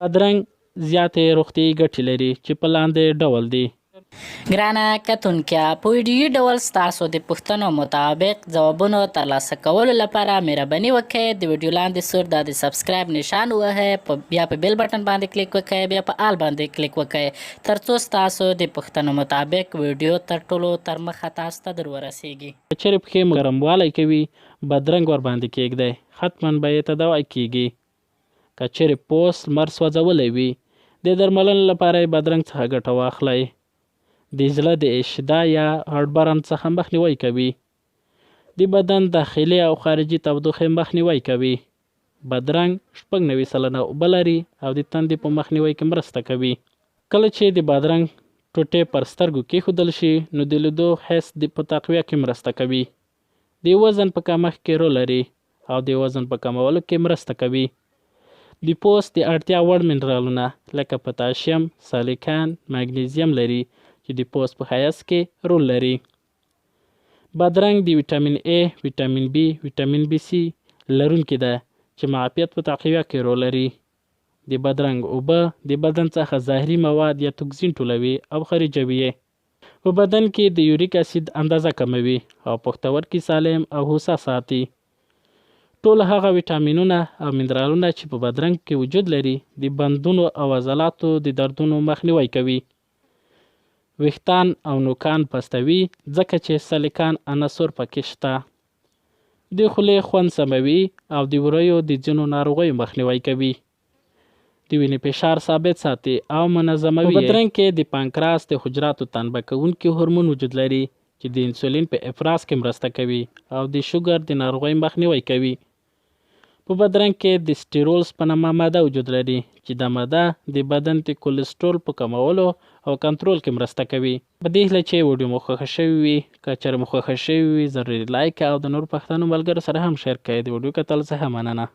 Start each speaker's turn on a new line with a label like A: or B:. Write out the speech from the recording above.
A: بادرنګ زیاتې روغتیایي ګټې لري چې په لاندې ډول دي.
B: ګرانه کتونکو، په ویډیویي ډول ستاسو د پوښتنو مطابق ځوابونو ترلاسه کولو لپاره مهرباني وکړئ د ویډیو لاندې سور د سبسکرایب نشان ووهئ، بیا په بیل بټن باندې کلیک وکړئ، بیا په آل باندې کلیک وکړئ ترڅو ستاسو د پوښتنو مطابق ویډیو تر ټولو تر مخه تاسو ته در ورسیږي.
A: که چیرې پښې مو ګرموالی کوي بادرنګ ورباندې کیږدئ، حتما به یې تداوی کیږي. که چیرې پوست لمر سوځولی وي د درملنې لپاره یې بادرنګ څخه ګټه واخلئ. د زړه د اشتها یا هارټبرن څخه مخنیوی کوي. د بدن داخلي او خارجي تودوخې مخنیوی کوي. بادرنګ 96% اوبه لري او د تندې په مخنیوي کې مرسته کوي. کله چې د بادرنګ ټوټې پر سترګو کېښودل شي نو د لیدو حس په تقویه کې مرسته کوي. د وزن په کمښت کې رول لري او د وزن په کمولو کې مرسته کوي. د پوست د اړتیا وړ منرالونه لکه پتاشیم، سالیکان، مګنیزیم لري چې د پوست په ښایست کې رول لري. بادرنګ د ویټامین A، ویټامین B، ویټامین B3 لرونکی ده چې معافیت په تقویه کې رول لري. د بادرنګ اوبه د بدن څخه زهري مواد یا توکسین ټولوي او خارجوي یې. په بدن کې د یوریک اسید اندازه کموي او پښتورګي سالم او هوسا ساتي. ټول هغه ویټامینونه او منرالونه چې په بادرنګ کې وجود لري د بندونو او عضلاتو د دردونو مخنیوی کوي. ویښتان او نوکان پستوي ځکه چې سلیکان عناصر پکې شته. د خولې خوند سموي او د وریو د ځینو ناروغیو مخنیوی کوي. د وینې فشار ثابت ساتي او منظموي. په بادرنګ کې د پانکراس د حجراتو تنبه کوونکي هورمون وجود لري چې د انسولین په افراز کې مرسته کوي او د شوګر د ناروغۍ مخنیوی کوي. په بادرنګ کې د سټیرولز په نامه ماده وجود لري چې دا ماده د بدن د کولېسټرول په کمولو او کنټرول کې مرسته کوي. په دې هیله چې ویډیو مو خوښه شوې وي، که چېرې مو خوښه شوې وي ضروري لایک او د نورو پښتنو ملګرو سره هم شیر کړئ. د ویډیو کتلو څخه مننه.